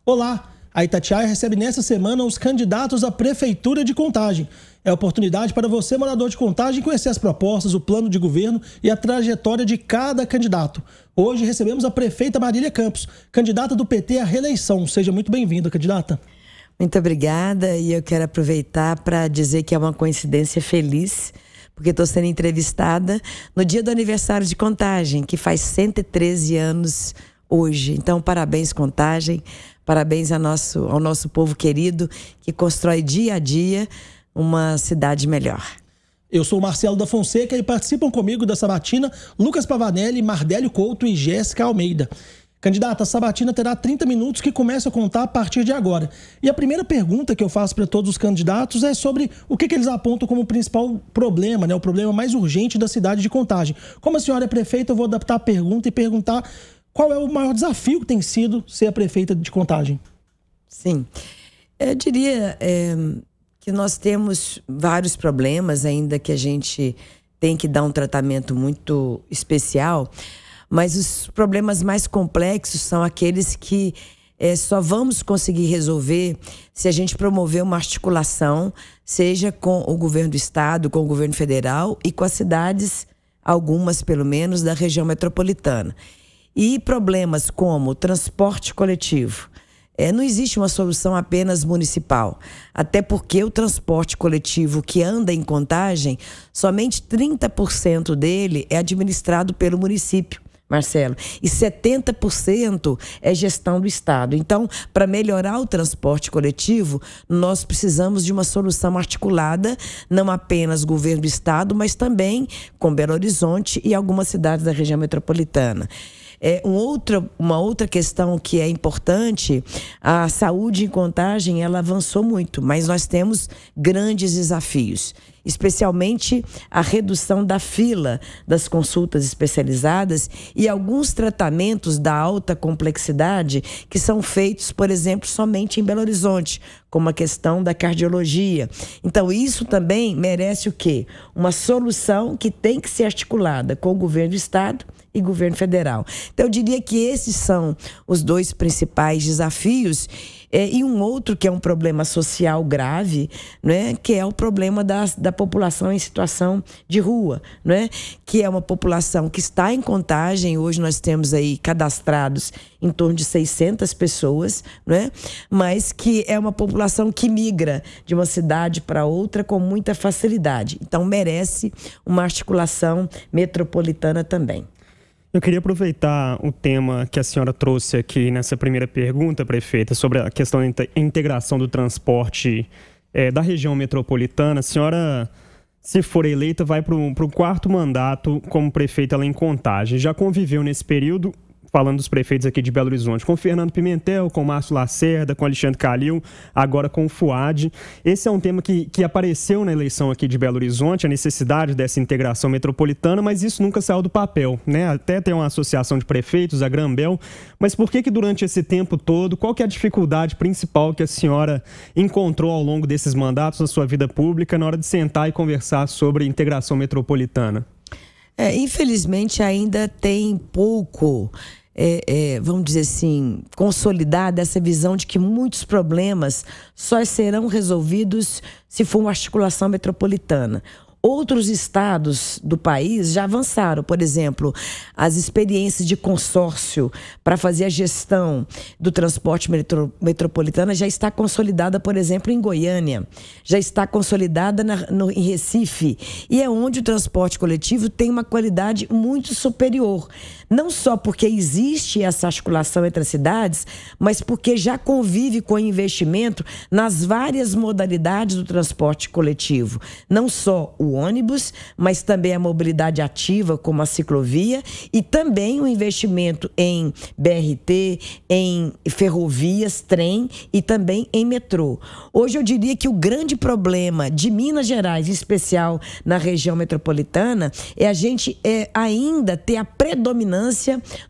Olá! A Itatiaia recebe nesta semana os candidatos à Prefeitura de Contagem. É a oportunidade para você, morador de Contagem, conhecer as propostas, o plano de governo e a trajetória de cada candidato. Hoje recebemos a prefeita Marília Campos, candidata do PT à reeleição. Seja muito bem-vinda, candidata. Muito obrigada, e eu quero aproveitar para dizer que é uma coincidência feliz, porque estou sendo entrevistada no dia do aniversário de Contagem, que faz 113 anos hoje. Então, parabéns, Contagem, parabéns ao nosso povo querido, que constrói dia a dia uma cidade melhor. Eu sou o Marcelo da Fonseca e participam comigo da sabatina Lucas Pavanelli, Mardélio Couto e Jéssica Almeida. Candidata, a sabatina terá 30 minutos que começa a contar a partir de agora. E a primeira pergunta que eu faço para todos os candidatos é sobre o que eles apontam como principal problema, né? O problema mais urgente da cidade de Contagem. Como a senhora é prefeita, eu vou adaptar a pergunta e perguntar qual é o maior desafio que tem sido ser a prefeita de Contagem. Sim, eu diria que nós temos vários problemas ainda que a gente tem que dar um tratamento muito especial, mas os problemas mais complexos são aqueles que só vamos conseguir resolver se a gente promover uma articulação, seja com o governo do estado, com o governo federal e com as cidades, algumas pelo menos, da região metropolitana. E problemas como transporte coletivo. Não existe uma solução apenas municipal, até porque o transporte coletivo que anda em Contagem, somente 30% dele é administrado pelo município, Marcelo, e 70% é gestão do estado. Então, para melhorar o transporte coletivo, nós precisamos de uma solução articulada, não apenas governo do estado, mas também com Belo Horizonte e algumas cidades da região metropolitana. Uma outra questão que é importante, a saúde em Contagem, ela avançou muito, mas nós temos grandes desafios, especialmente a redução da fila das consultas especializadas e alguns tratamentos da alta complexidade que são feitos, por exemplo, somente em Belo Horizonte, como a questão da cardiologia. Então, isso também merece o quê? Uma solução que tem que ser articulada com o governo do estado e governo federal. Então, eu diria que esses são os dois principais desafios, e um outro que é um problema social grave, né, que é o problema da população em situação de rua, né, que é uma população que está em Contagem. Hoje nós temos aí cadastrados em torno de 600 pessoas, né, mas que é uma população que migra de uma cidade para outra com muita facilidade. Então merece uma articulação metropolitana também. Eu queria aproveitar o tema que a senhora trouxe aqui nessa primeira pergunta, prefeita, sobre a questão da integração do transporte da região metropolitana. A senhora, se for eleita, vai para o 4º mandato como prefeita lá em Contagem. Já conviveu nesse período, falando dos prefeitos aqui de Belo Horizonte, com Fernando Pimentel, com Márcio Lacerda, com Alexandre Calil, agora com o Fuad. Esse é um tema que apareceu na eleição aqui de Belo Horizonte, a necessidade dessa integração metropolitana, mas isso nunca saiu do papel, né? Até tem uma associação de prefeitos, a Grambel, mas por que durante esse tempo todo, qual que é a dificuldade principal que a senhora encontrou ao longo desses mandatos na sua vida pública na hora de sentar e conversar sobre integração metropolitana? Infelizmente ainda tem pouco, vamos dizer assim, consolidada essa visão de que muitos problemas só serão resolvidos se for uma articulação metropolitana. Outros estados do país já avançaram, por exemplo, as experiências de consórcio para fazer a gestão do transporte metropolitano já está consolidada, por exemplo, em Goiânia, já está consolidada em Recife, e é onde o transporte coletivo tem uma qualidade muito superior. Não só porque existe essa articulação entre as cidades, mas porque já convive com investimento nas várias modalidades do transporte coletivo. Não só o ônibus, mas também a mobilidade ativa, como a ciclovia, e também o investimento em BRT, em ferrovias, trem e também em metrô. Hoje eu diria que o grande problema de Minas Gerais, em especial na região metropolitana, é a gente ainda ter a predominância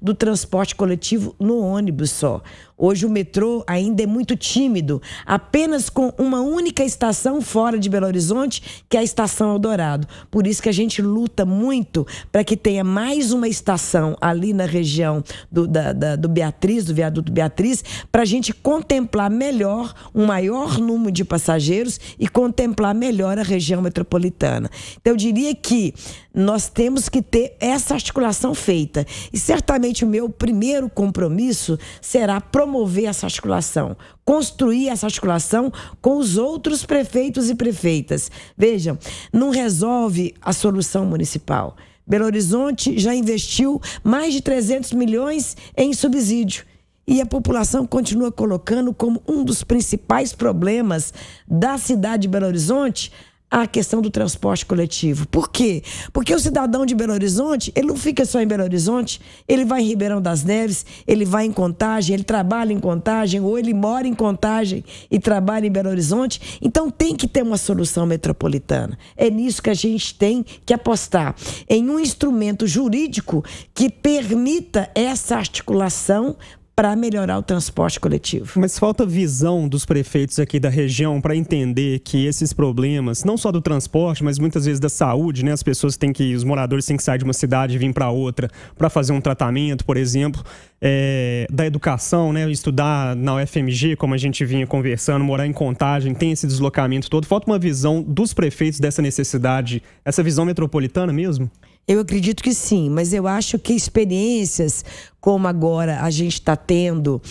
do transporte coletivo no ônibus só. Hoje o metrô ainda é muito tímido, apenas com uma única estação fora de Belo Horizonte, que é a Estação Eldorado. Por isso que a gente luta muito para que tenha mais uma estação ali na região do Beatriz, do viaduto Beatriz, para a gente contemplar melhor um maior número de passageiros e contemplar melhor a região metropolitana. Então eu diria que nós temos que ter essa articulação feita. E certamente o meu primeiro compromisso será promover essa articulação, construir essa articulação com os outros prefeitos e prefeitas. Vejam, não resolve a solução municipal. Belo Horizonte já investiu mais de 300 milhões em subsídio. E a população continua colocando como um dos principais problemas da cidade de Belo Horizonte a questão do transporte coletivo. Por quê? Porque o cidadão de Belo Horizonte, ele não fica só em Belo Horizonte, ele vai em Ribeirão das Neves, ele vai em Contagem, ele trabalha em Contagem, ou ele mora em Contagem e trabalha em Belo Horizonte. Então tem que ter uma solução metropolitana. É nisso que a gente tem que apostar, em um instrumento jurídico que permita essa articulação para melhorar o transporte coletivo. Mas falta visão dos prefeitos aqui da região para entender que esses problemas, não só do transporte, mas muitas vezes da saúde, né? Os moradores têm que sair de uma cidade e vir para outra para fazer um tratamento, por exemplo, da educação, né? Estudar na UFMG, como a gente vinha conversando, morar em Contagem, tem esse deslocamento todo. Falta uma visão dos prefeitos dessa necessidade, essa visão metropolitana mesmo? Eu acredito que sim, mas eu acho que experiências como agora a gente está tendo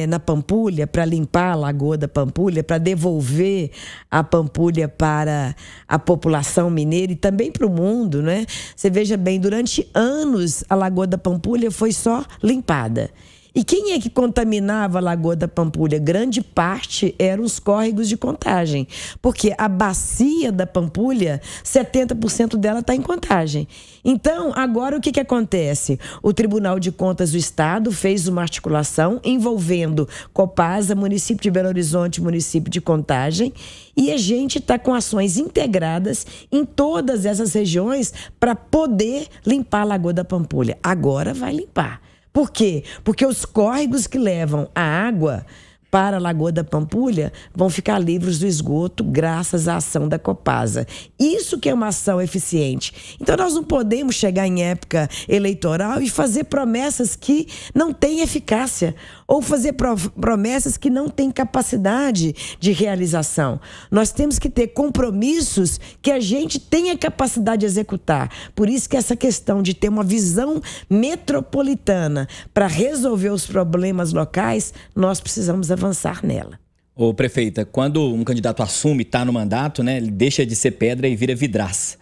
na Pampulha, para limpar a Lagoa da Pampulha, para devolver a Pampulha para a população mineira e também para o mundo, né? Você veja bem, durante anos a Lagoa da Pampulha foi só limpada. E quem é que contaminava a Lagoa da Pampulha? Grande parte eram os córregos de Contagem, porque a bacia da Pampulha, 70% dela está em Contagem. Então, agora o que acontece? O Tribunal de Contas do Estado fez uma articulação envolvendo Copasa, município de Belo Horizonte, município de Contagem, e a gente está com ações integradas em todas essas regiões para poder limpar a Lagoa da Pampulha. Agora vai limpar. Por quê? Porque os córregos que levam a água para a Lagoa da Pampulha vão ficar livres do esgoto graças à ação da Copasa. Isso que é uma ação eficiente. Então nós não podemos chegar em época eleitoral e fazer promessas que não têm eficácia ou fazer promessas que não têm capacidade de realização. Nós temos que ter compromissos que a gente tenha capacidade de executar. Por isso que essa questão de ter uma visão metropolitana para resolver os problemas locais, nós precisamos avançar nela. Ô, prefeita, quando um candidato assume, está no mandato, né, ele deixa de ser pedra e vira vidraça.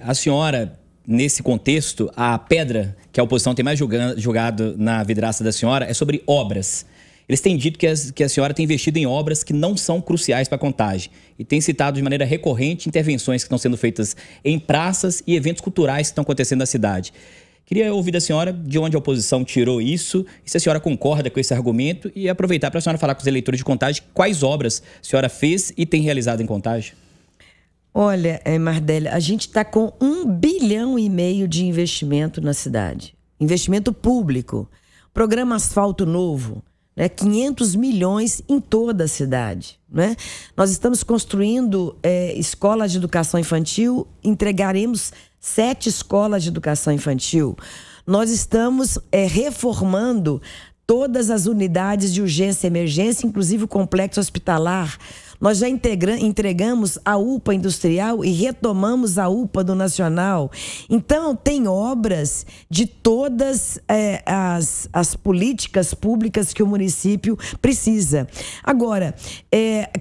A senhora, nesse contexto, a pedra que a oposição tem mais julgado na vidraça da senhora é sobre obras. Eles têm dito que a senhora tem investido em obras que não são cruciais para a Contagem e tem citado de maneira recorrente intervenções que estão sendo feitas em praças e eventos culturais que estão acontecendo na cidade. Queria ouvir da senhora de onde a oposição tirou isso e se a senhora concorda com esse argumento e aproveitar para a senhora falar com os eleitores de Contagem quais obras a senhora fez e tem realizado em Contagem. Olha, Mardélia, a gente está com 1,5 bilhão de investimento na cidade. Investimento público. Programa Asfalto Novo, né? 500 milhões em toda a cidade. Né? Nós estamos construindo escolas de educação infantil, entregaremos 7 escolas de educação infantil. Nós estamos reformando todas as unidades de urgência e emergência, inclusive o complexo hospitalar. Nós já entregamos a UPA industrial e retomamos a UPA do Nacional. Então, tem obras de todas as políticas públicas que o município precisa. Agora,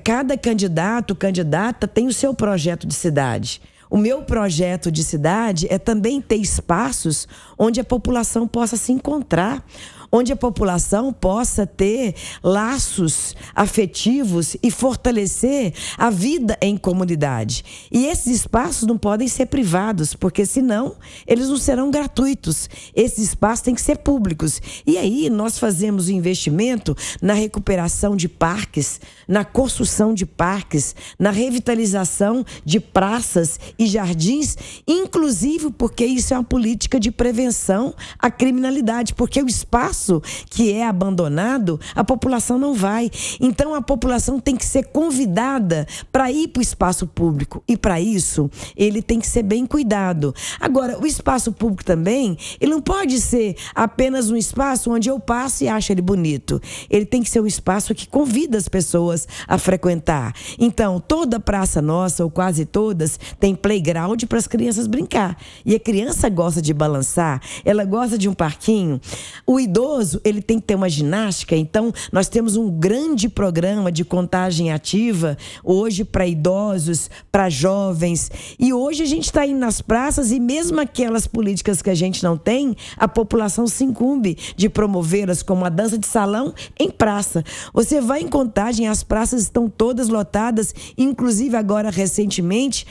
cada candidato, candidata tem o seu projeto de cidade. O meu projeto de cidade é também ter espaços onde a população possa se encontrar, onde a população possa ter laços afetivos e fortalecer a vida em comunidade. E esses espaços não podem ser privados, porque senão eles não serão gratuitos. Esses espaços têm que ser públicos. E aí nós fazemos o investimento na recuperação de parques, na construção de parques, na revitalização de praças e jardins, inclusive porque isso é uma política de prevenção à criminalidade, porque o espaço espaço que é abandonado, a população não vai. Então a população tem que ser convidada para ir para o espaço público. E para isso, ele tem que ser bem cuidado. Agora, o espaço público também, ele não pode ser apenas um espaço onde eu passo e acho ele bonito. Ele tem que ser um espaço que convida as pessoas a frequentar. Então, toda praça nossa, ou quase todas, tem playground para as crianças brincar. E a criança gosta de balançar, ela gosta de um parquinho. O idoso, ele tem que ter uma ginástica. Então, nós temos um grande programa de contagem ativa, hoje para idosos, para jovens. E hoje a gente está indo nas praças e mesmo aquelas políticas que a gente não tem, a população se incumbe de promovê-las, como a dança de salão em praça. Você vai em Contagem, as praças estão todas lotadas, inclusive agora recentemente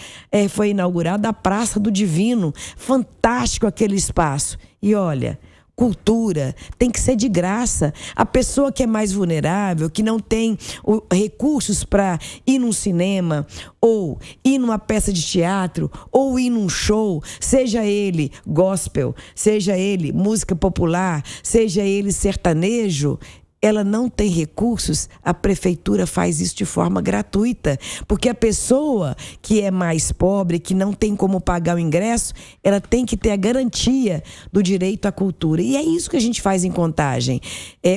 foi inaugurada a Praça do Divino. Fantástico aquele espaço. E olha, cultura tem que ser de graça. A pessoa que é mais vulnerável, que não tem recursos para ir num cinema, ou ir numa peça de teatro, ou ir num show, seja ele gospel, seja ele música popular, seja ele sertanejo, ela não tem recursos, a prefeitura faz isso de forma gratuita, porque a pessoa que é mais pobre, que não tem como pagar o ingresso, ela tem que ter a garantia do direito à cultura. E é isso que a gente faz em Contagem.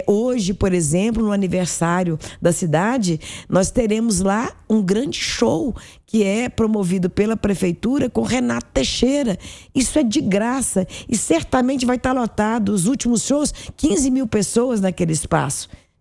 Hoje, por exemplo, no aniversário da cidade, nós teremos lá um grande show que é promovido pela prefeitura com Renato Teixeira. Isso é de graça e certamente vai estar lotado. Os últimos shows, 15 mil pessoas naquele espaço.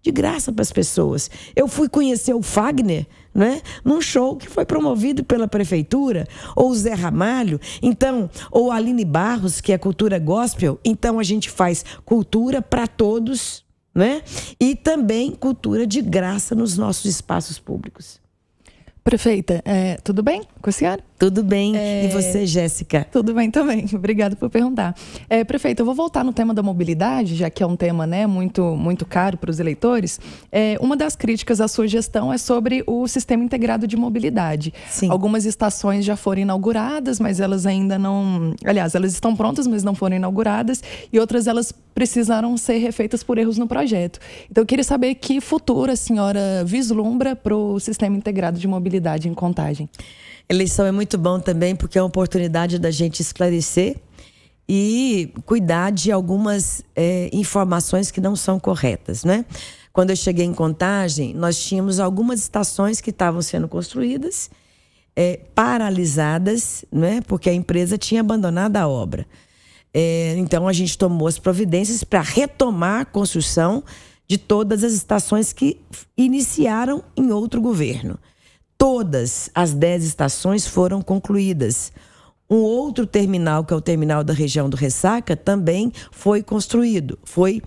De graça para as pessoas. Eu fui conhecer o Fagner, né, num show que foi promovido pela prefeitura, ou o Zé Ramalho, então, ou a Aline Barros, que é cultura gospel. Então a gente faz cultura para todos, né? E também cultura de graça nos nossos espaços públicos. Prefeita, tudo bem com a senhora? Tudo bem. E você, Jéssica? Tudo bem também. Obrigada por perguntar. Prefeita, eu vou voltar no tema da mobilidade, já que é um tema, né, muito caro para os eleitores. Uma das críticas à sua gestão é sobre o Sistema Integrado de Mobilidade. Sim. Algumas estações já foram inauguradas, mas elas ainda não... Aliás, elas estão prontas, mas não foram inauguradas. E outras, elas precisaram ser refeitas por erros no projeto. Então, eu queria saber que futuro a senhora vislumbra para o Sistema Integrado de Mobilidade em Contagem. Eleição é muito bom também, porque é uma oportunidade da gente esclarecer e cuidar de algumas informações que não são corretas, né? Quando eu cheguei em Contagem, nós tínhamos algumas estações que estavam sendo construídas, paralisadas, né? Porque a empresa tinha abandonado a obra. Então, a gente tomou as providências para retomar a construção de todas as estações que iniciaram em outro governo. Todas as 10 estações foram concluídas. Um outro terminal, que é o terminal da região do Ressaca, também foi construído, foi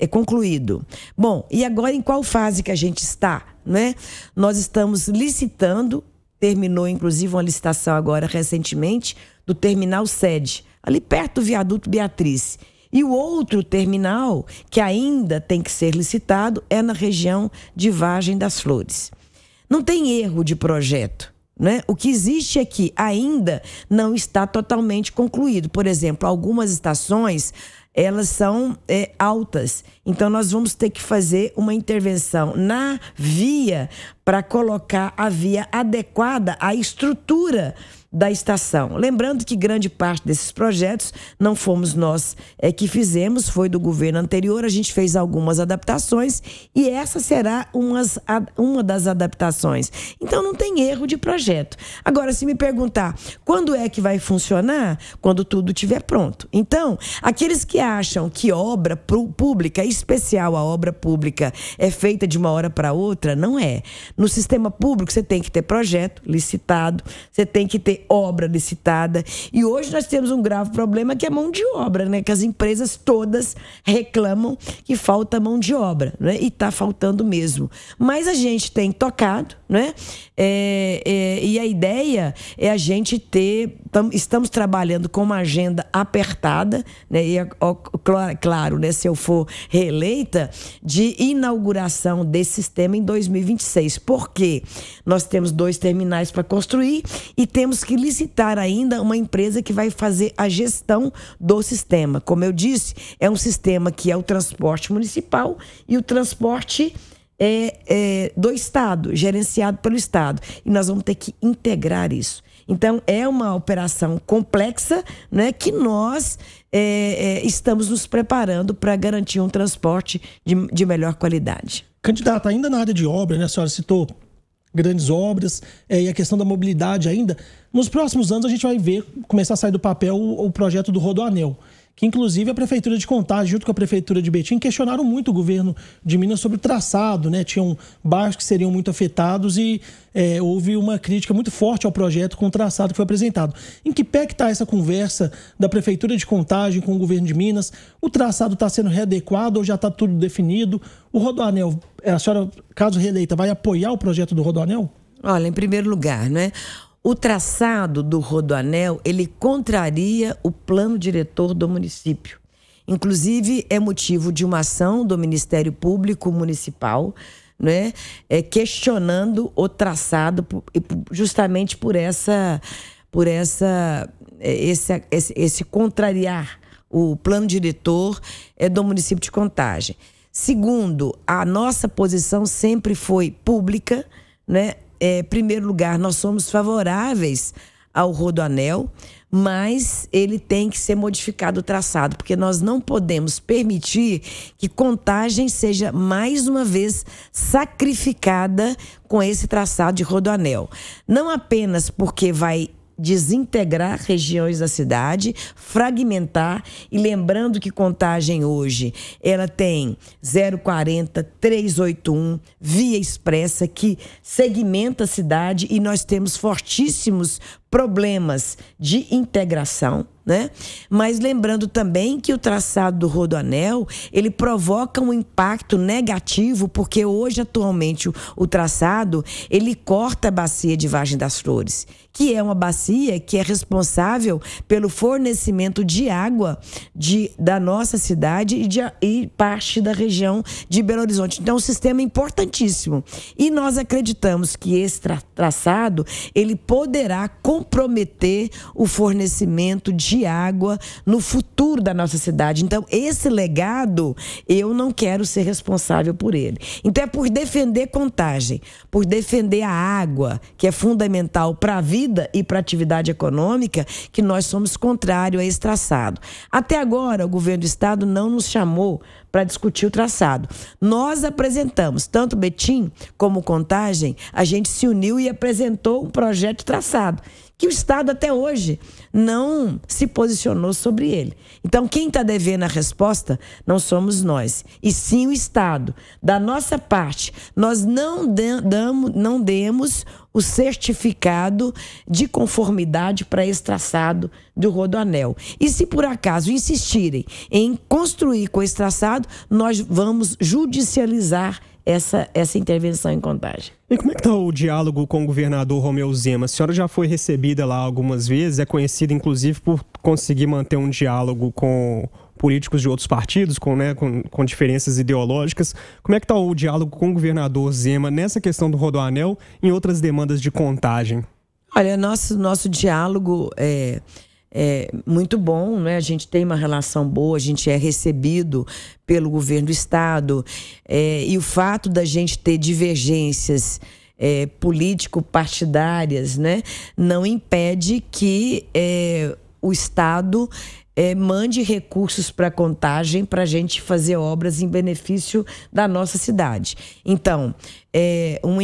concluído. Bom, e agora em qual fase que a gente está, né? Nós estamos licitando, terminou inclusive uma licitação agora recentemente, do terminal sede, ali perto do viaduto Beatriz. E o outro terminal, que ainda tem que ser licitado, é na região de Vargem das Flores. Não tem erro de projeto, né? O que existe é que ainda não está totalmente concluído. Por exemplo, algumas estações, elas são altas. Então, nós vamos ter que fazer uma intervenção na via para colocar a via adequada à estrutura da estação. Lembrando que grande parte desses projetos não fomos nós que fizemos, foi do governo anterior. A gente fez algumas adaptações e essa será uma das adaptações. Então não tem erro de projeto. Agora, se me perguntar quando é que vai funcionar, quando tudo estiver pronto. Então, aqueles que acham que obra pública, em especial a obra pública, é feita de uma hora para outra, não é. No sistema público você tem que ter projeto licitado, você tem que ter obra licitada. E hoje nós temos um grave problema que é mão de obra, né? Que as empresas todas reclamam que falta mão de obra, né? E está faltando mesmo. Mas a gente tem tocado, né? E a ideia é a gente ter... Estamos trabalhando com uma agenda apertada, né? E claro, né? Se eu for reeleita, de inauguração desse sistema em 2026. porque nós temos 2 terminais para construir e temos que licitar ainda uma empresa que vai fazer a gestão do sistema. Como eu disse, é um sistema que é o transporte municipal e o transporte do Estado, gerenciado pelo Estado. E nós vamos ter que integrar isso. Então, é uma operação complexa, né, que nós estamos nos preparando para garantir um transporte de melhor qualidade. Candidata, ainda na área de obra, né, a senhora citou grandes obras e a questão da mobilidade ainda. Nos próximos anos a gente vai ver começar a sair do papel o projeto do Rodoanel, que inclusive a Prefeitura de Contagem, junto com a Prefeitura de Betim, questionaram muito o governo de Minas sobre o traçado, né? Tinham bairros que seriam muito afetados e houve uma crítica muito forte ao projeto com o traçado que foi apresentado. Em que pé que está essa conversa da Prefeitura de Contagem com o governo de Minas? O traçado está sendo readequado ou já está tudo definido? O Rodoanel, a senhora, caso reeleita, vai apoiar o projeto do Rodoanel? Olha, em primeiro lugar, né? O traçado do Rodoanel, ele contraria o plano diretor do município. Inclusive, é motivo de uma ação do Ministério Público Municipal, né, questionando o traçado justamente por esse contrariar o plano diretor do município de Contagem. Segundo, a nossa posição sempre foi pública, né? Em primeiro lugar, nós somos favoráveis ao Rodoanel, mas ele tem que ser modificado o traçado, porque nós não podemos permitir que Contagem seja mais uma vez sacrificada com esse traçado de Rodoanel. Não apenas porque vai desintegrar regiões da cidade, fragmentar, e lembrando que Contagem hoje, ela tem 040, 381, via expressa que segmenta a cidade e nós temos fortíssimos problemas de integração, né? Mas lembrando também que o traçado do Rodoanel, ele provoca um impacto negativo, porque hoje, atualmente, o traçado, ele corta a bacia de Vargem das Flores, que é uma bacia que é responsável pelo fornecimento de água da nossa cidade e parte da região de Belo Horizonte. Então, é um sistema importantíssimo. E nós acreditamos que esse traçado, ele poderá comprometer o fornecimento de água no futuro da nossa cidade. Então, esse legado, eu não quero ser responsável por ele. Então, é por defender Contagem, por defender a água, que é fundamental para a vida e para a atividade econômica, que nós somos contrários a esse traçado. Até agora, o governo do estado não nos chamou para discutir o traçado. Nós apresentamos, tanto Betim como Contagem, a gente se uniu e apresentou um projeto de traçado, que o Estado até hoje não se posicionou sobre ele. Então, quem está devendo a resposta não somos nós, e sim o Estado. Da nossa parte, nós não demos o certificado de conformidade para esse traçado do Rodoanel. E se por acaso insistirem em construir com esse traçado, nós vamos judicializar essa intervenção em Contagem. E como é que está o diálogo com o governador Romeu Zema? A senhora já foi recebida lá algumas vezes, é conhecida inclusive por conseguir manter um diálogo com políticos de outros partidos, com diferenças ideológicas. Como é que está o diálogo com o governador Zema nessa questão do Rodoanel e em outras demandas de Contagem? Olha, nosso diálogo é muito bom, né? A gente tem uma relação boa, a gente é recebido pelo governo do estado, e o fato da gente ter divergências político-partidárias, né, não impede que o estado mande recursos para Contagem para a gente fazer obras em benefício da nossa cidade. Então, uma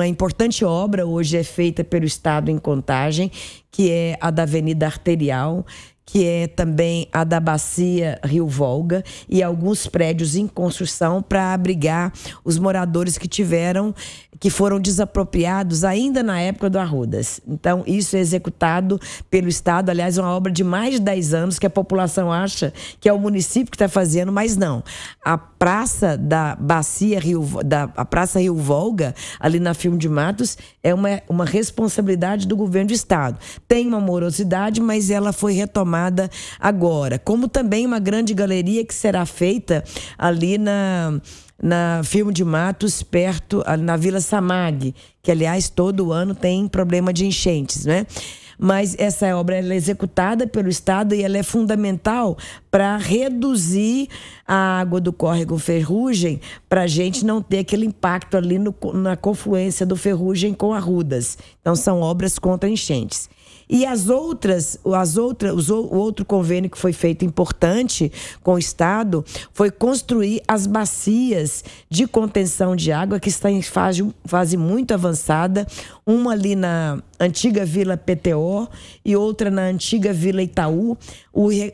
importante obra hoje é feita pelo Estado em Contagem, que é a da Avenida Arterial, que é também a da Bacia Rio Volga, e alguns prédios em construção para abrigar os moradores que foram desapropriados ainda na época do Arrudas. Então, isso é executado pelo Estado. Aliás, é uma obra de mais de 10 anos que a população acha que é o município que está fazendo, mas não. praça da Bacia a Praça Rio Volga, ali na Firmo de Matos, é uma responsabilidade do governo do estado. Tem uma morosidade, mas ela foi retomada agora. Como também uma grande galeria que será feita ali na Firmo de Matos, perto, na Vila Samag, que, aliás, todo ano tem problema de enchentes, né? Mas essa obra ela é executada pelo Estado e ela é fundamental para reduzir a água do córrego Ferrugem, para a gente não ter aquele impacto ali na confluência do Ferrugem com Arrudas. Então, são obras contra enchentes. E o outro convênio que foi feito importante com o Estado foi construir as bacias de contenção de água que está em fase muito avançada, uma ali na antiga Vila PTO e outra na antiga Vila Itaú.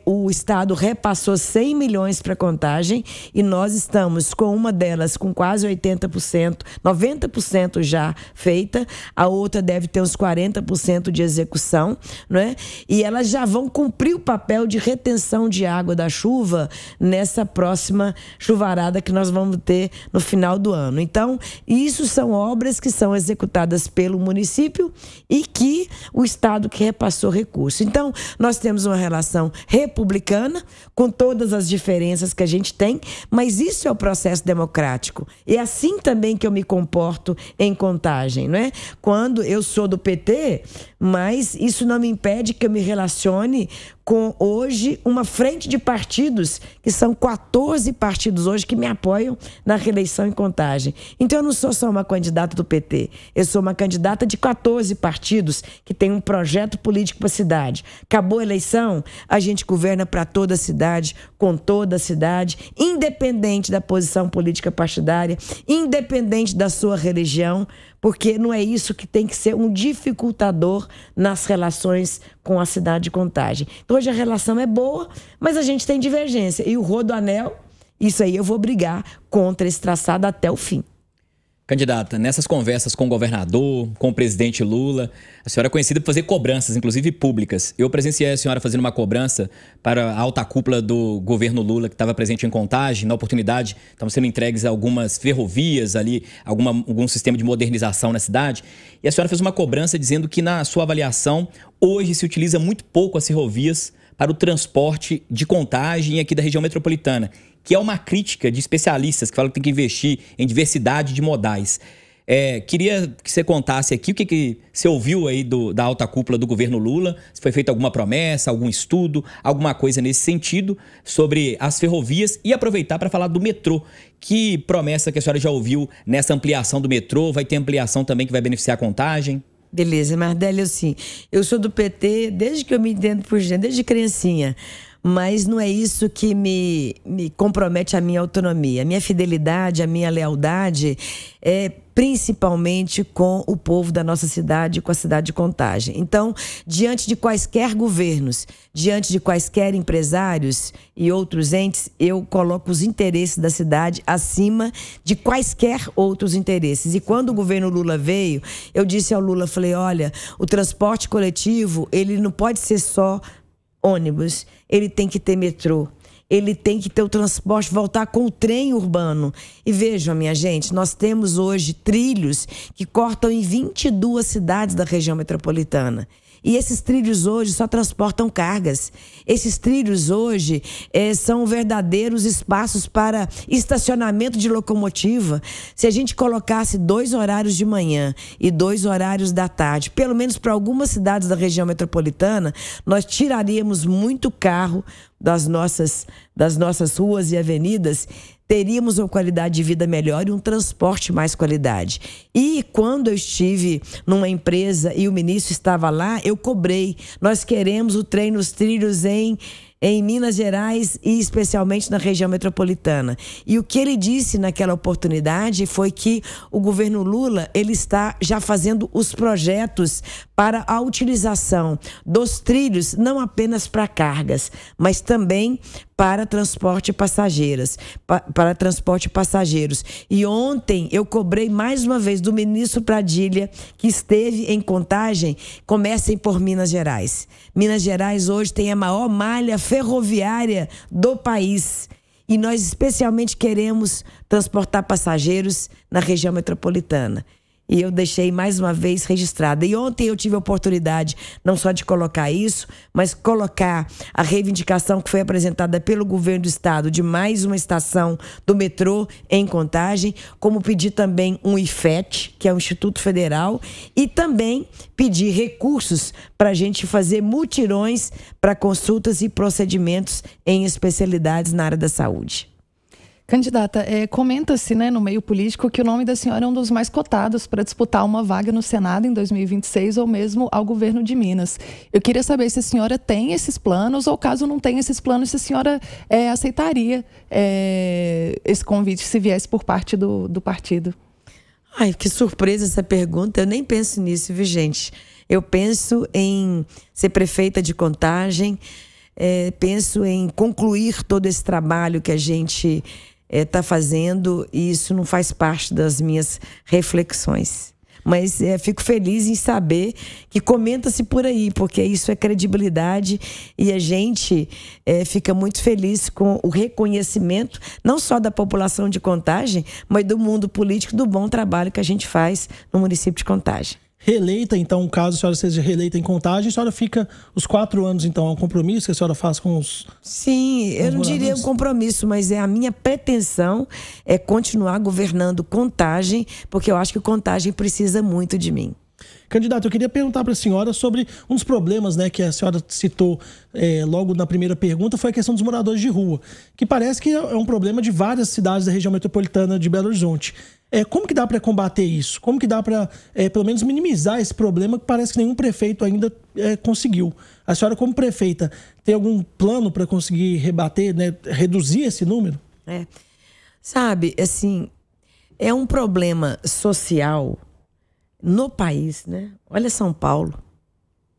O Estado repassou 100 milhões para Contagem e nós estamos com uma delas com quase 80%, 90% já feita, a outra deve ter uns 40% de execução, não é? E elas já vão cumprir o papel de retenção de água da chuva nessa próxima chuvarada que nós vamos ter no final do ano. Então, isso são obras que são executadas pelo município e que o Estado que repassou recurso. Então, nós temos uma relação republicana, com todas as diferenças que a gente tem, mas isso é o processo democrático. E é assim também que eu me comporto em Contagem, não é? Quando eu sou do PT, mas isso não me impede que eu me relacione com, hoje, uma frente de partidos, que são 14 partidos hoje que me apoiam na reeleição em Contagem. Então, eu não sou só uma candidata do PT, eu sou uma candidata de 14 partidos que tem um projeto político para a cidade. Acabou a eleição, a gente governa para toda a cidade, com toda a cidade, independente da posição política partidária, independente da sua religião, porque não é isso que tem que ser um dificultador nas relações com a cidade de Contagem. Então, hoje a relação é boa, mas a gente tem divergência. E o Rodoanel, isso aí eu vou brigar contra esse traçado até o fim. Candidata, nessas conversas com o governador, com o presidente Lula, a senhora é conhecida por fazer cobranças, inclusive públicas. Eu presenciei a senhora fazendo uma cobrança para a alta cúpula do governo Lula, que estava presente em Contagem. Na oportunidade, estavam sendo entregues algumas ferrovias ali, algum sistema de modernização na cidade. E a senhora fez uma cobrança dizendo que, na sua avaliação, hoje se utiliza muito pouco as ferrovias para o transporte de Contagem aqui da região metropolitana, que é uma crítica de especialistas que falam que tem que investir em diversidade de modais. Queria que você contasse aqui o que você ouviu aí da alta cúpula do governo Lula, se foi feita alguma promessa, algum estudo, alguma coisa nesse sentido sobre as ferrovias, e aproveitar para falar do metrô. Que promessa que a senhora já ouviu nessa ampliação do metrô? Vai ter ampliação também que vai beneficiar a Contagem? Beleza, Mardélia, eu sou do PT desde que eu me entendo por gente, desde criancinha. Mas não é isso que me compromete a minha autonomia. A minha fidelidade, a minha lealdade é principalmente com o povo da nossa cidade, com a cidade de Contagem. Então, diante de quaisquer governos, diante de quaisquer empresários e outros entes, eu coloco os interesses da cidade acima de quaisquer outros interesses. E quando o governo Lula veio, eu disse ao Lula, falei, olha, o transporte coletivo, ele não pode ser só ônibus, ele tem que ter metrô, ele tem que ter o transporte, voltar com o trem urbano. E vejam, minha gente, nós temos hoje trilhos que cortam em 22 cidades da região metropolitana. E esses trilhos hoje só transportam cargas. Esses trilhos hoje são verdadeiros espaços para estacionamento de locomotiva. Se a gente colocasse 2 horários de manhã e 2 horários da tarde, pelo menos para algumas cidades da região metropolitana, nós tiraríamos muito carro das nossas ruas e avenidas, teríamos uma qualidade de vida melhor e um transporte mais qualidade. E quando eu estive numa empresa e o ministro estava lá, eu cobrei. Nós queremos o trem nos trilhos em Minas Gerais e especialmente na região metropolitana. E o que ele disse naquela oportunidade foi que o governo Lula, ele está já fazendo os projetos para a utilização dos trilhos, não apenas para cargas, mas também para transporte passageiros. E ontem eu cobrei mais uma vez do ministro Pradilha, que esteve em Contagem. Comecem por Minas Gerais. Minas Gerais hoje tem a maior malha ferroviária do país. e nós especialmente queremos transportar passageiros na região metropolitana. E eu deixei mais uma vez registrada. E ontem eu tive a oportunidade não só de colocar isso, mas colocar a reivindicação que foi apresentada pelo governo do estado de mais uma estação do metrô em Contagem, como pedir também um IFET, que é o Instituto Federal, e também pedir recursos para a gente fazer mutirões para consultas e procedimentos em especialidades na área da saúde. Candidata, comenta-se, né, no meio político que o nome da senhora é um dos mais cotados para disputar uma vaga no Senado em 2026 ou mesmo ao governo de Minas. Eu queria saber se a senhora tem esses planos ou, caso não tenha esses planos, se a senhora aceitaria esse convite se viesse por parte do partido. Ai, que surpresa essa pergunta. Eu nem penso nisso, viu, gente? Eu penso em ser prefeita de Contagem, penso em concluir todo esse trabalho que a gente está fazendo, e isso não faz parte das minhas reflexões. Mas fico feliz em saber que comenta-se por aí, porque isso é credibilidade, e a gente fica muito feliz com o reconhecimento, não só da população de Contagem, mas do mundo político, do bom trabalho que a gente faz no município de Contagem. Reeleita, então, caso a senhora seja reeleita em Contagem, a senhora fica os 4 anos, então, é um compromisso que a senhora faz com os... Sim, eu não diria um compromisso, mas a minha pretensão é continuar governando Contagem, porque eu acho que Contagem precisa muito de mim. Candidato, eu queria perguntar para a senhora sobre um dos problemas, né, que a senhora citou logo na primeira pergunta, foi a questão dos moradores de rua, que parece que é um problema de várias cidades da região metropolitana de Belo Horizonte. Como que dá para combater isso? Como que dá para, pelo menos, minimizar esse problema que parece que nenhum prefeito ainda conseguiu? A senhora, como prefeita, tem algum plano para conseguir rebater, né, reduzir esse número? Sabe, assim, é um problema social no país, né? Olha São Paulo,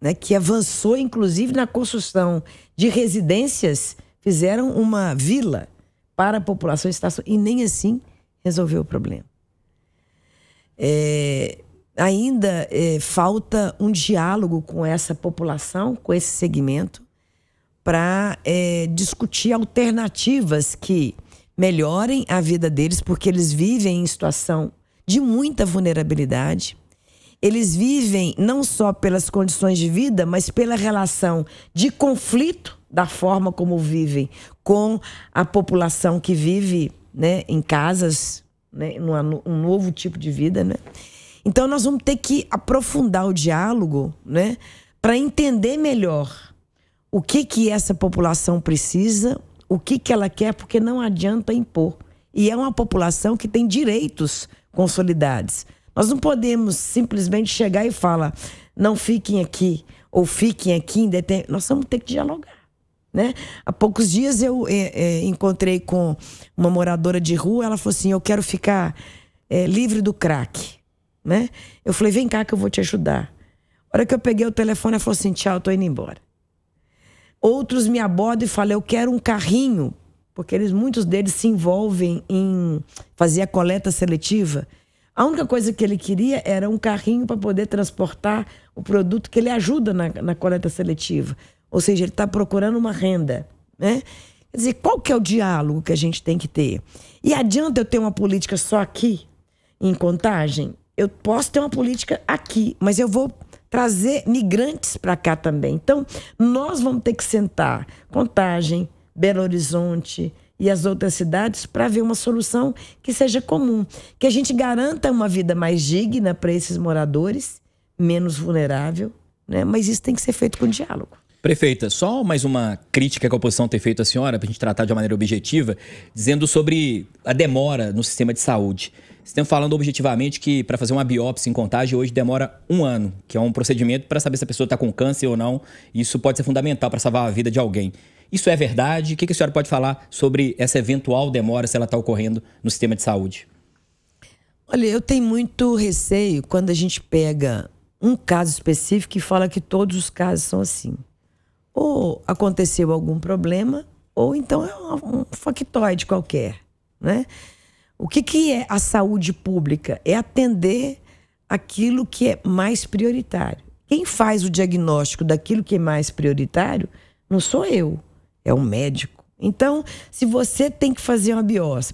né, que avançou inclusive na construção de residências, fizeram uma vila para a população e nem assim resolveu o problema. Ainda falta um diálogo com essa população, com esse segmento, para discutir alternativas que melhorem a vida deles, porque eles vivem em situação de muita vulnerabilidade. Eles vivem não só pelas condições de vida, mas pela relação de conflito da forma como vivem com a população que vive, né, em casas, né, um novo tipo de vida, né? Então nós vamos ter que aprofundar o diálogo, né, para entender melhor o que essa população precisa, o que ela quer, porque não adianta impor. E é uma população que tem direitos consolidados. Nós não podemos simplesmente chegar e falar, não fiquem aqui, ou fiquem aqui. Nós vamos ter que dialogar, né? Há poucos dias eu encontrei com uma moradora de rua, ela falou assim, eu quero ficar livre do crack, né? Eu falei, vem cá que eu vou te ajudar. A hora que eu peguei o telefone, ela falou assim, tchau, eu tô indo embora. Outros me abordam e falam, eu quero um carrinho, porque muitos deles se envolvem em fazer a coleta seletiva. A única coisa que ele queria era um carrinho para poder transportar o produto que ele ajuda na coleta seletiva. Ou seja, ele está procurando uma renda, né? Quer dizer, qual que é o diálogo que a gente tem que ter? E adianta eu ter uma política só aqui, em Contagem? Eu posso ter uma política aqui, mas eu vou trazer migrantes para cá também. Então, nós vamos ter que sentar, Contagem, Belo Horizonte e as outras cidades, para ver uma solução que seja comum, que a gente garanta uma vida mais digna para esses moradores, menos vulnerável, né? Mas isso tem que ser feito com diálogo. Prefeita, só mais uma crítica que a oposição tem feito à senhora, para a gente tratar de uma maneira objetiva, dizendo sobre a demora no sistema de saúde. Estão falando objetivamente que para fazer uma biópsia em Contagem hoje demora 1 ano, que é um procedimento para saber se a pessoa está com câncer ou não. Isso pode ser fundamental para salvar a vida de alguém. Isso é verdade? O que a senhora pode falar sobre essa eventual demora, se ela está ocorrendo no sistema de saúde? Olha, eu tenho muito receio quando a gente pega um caso específico e fala que todos os casos são assim. Ou aconteceu algum problema, ou então é um factoide qualquer, né? O que é a saúde pública? É atender aquilo que é mais prioritário. Quem faz o diagnóstico daquilo que é mais prioritário não sou eu. É um médico, Então, se você tem que fazer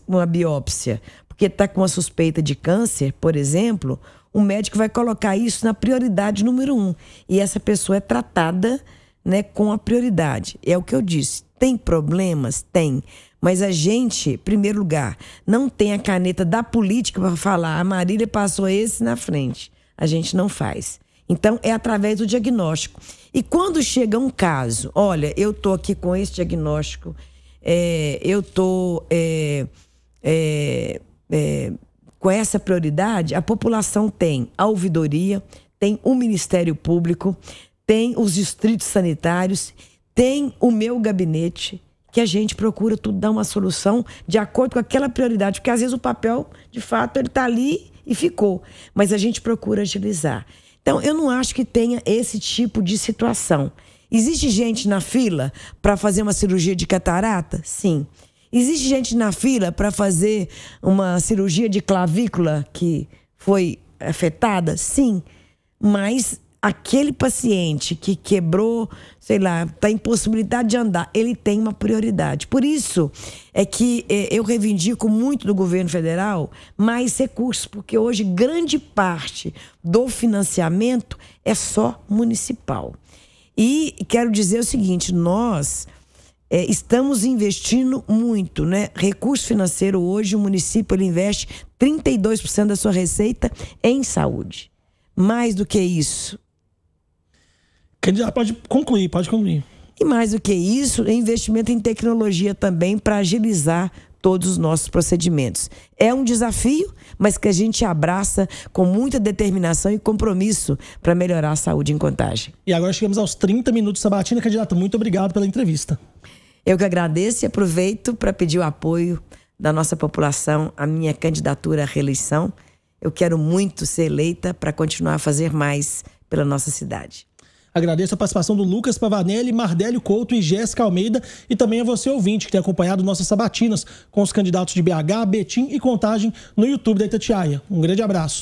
uma biópsia porque está com uma suspeita de câncer, por exemplo, o médico vai colocar isso na prioridade número 1. E essa pessoa é tratada, né, com a prioridade. É o que eu disse. Tem problemas? Tem. Mas a gente, em primeiro lugar, não tem a caneta da política para falar a Marília passou esse na frente. A gente não faz. Então, é através do diagnóstico. E quando chega um caso, olha, eu estou aqui com esse diagnóstico, eu estou com essa prioridade, a população tem a ouvidoria, tem o Ministério Público, tem os distritos sanitários, tem o meu gabinete, que a gente procura tudo dar uma solução de acordo com aquela prioridade, porque às vezes o papel, de fato, ele está ali e ficou, mas a gente procura agilizar. Então, eu não acho que tenha esse tipo de situação. Existe gente na fila para fazer uma cirurgia de catarata? Sim. Existe gente na fila para fazer uma cirurgia de clavícula que foi afetada? Sim. Mas aquele paciente que quebrou, sei lá, está em possibilidade de andar, ele tem uma prioridade. Por isso é que eu reivindico muito do governo federal mais recursos, porque hoje grande parte do financiamento é só municipal. E quero dizer o seguinte, nós estamos investindo muito, né? Recurso financeiro hoje, o município ele investe 32% da sua receita em saúde. Mais do que isso. Candidato, pode concluir. E mais do que isso, é investimento em tecnologia também para agilizar todos os nossos procedimentos. É um desafio, mas que a gente abraça com muita determinação e compromisso para melhorar a saúde em Contagem. E agora chegamos aos 30 minutos de sabatina. Candidato, muito obrigado pela entrevista. Eu que agradeço e aproveito para pedir o apoio da nossa população à minha candidatura à reeleição. Eu quero muito ser eleita para continuar a fazer mais pela nossa cidade. Agradeço a participação do Lucas Pavanelli, Mardélio Couto e Jéssica Almeida e também a você, ouvinte, que tem acompanhado nossas sabatinas com os candidatos de BH, Betim e Contagem no YouTube da Itatiaia. Um grande abraço.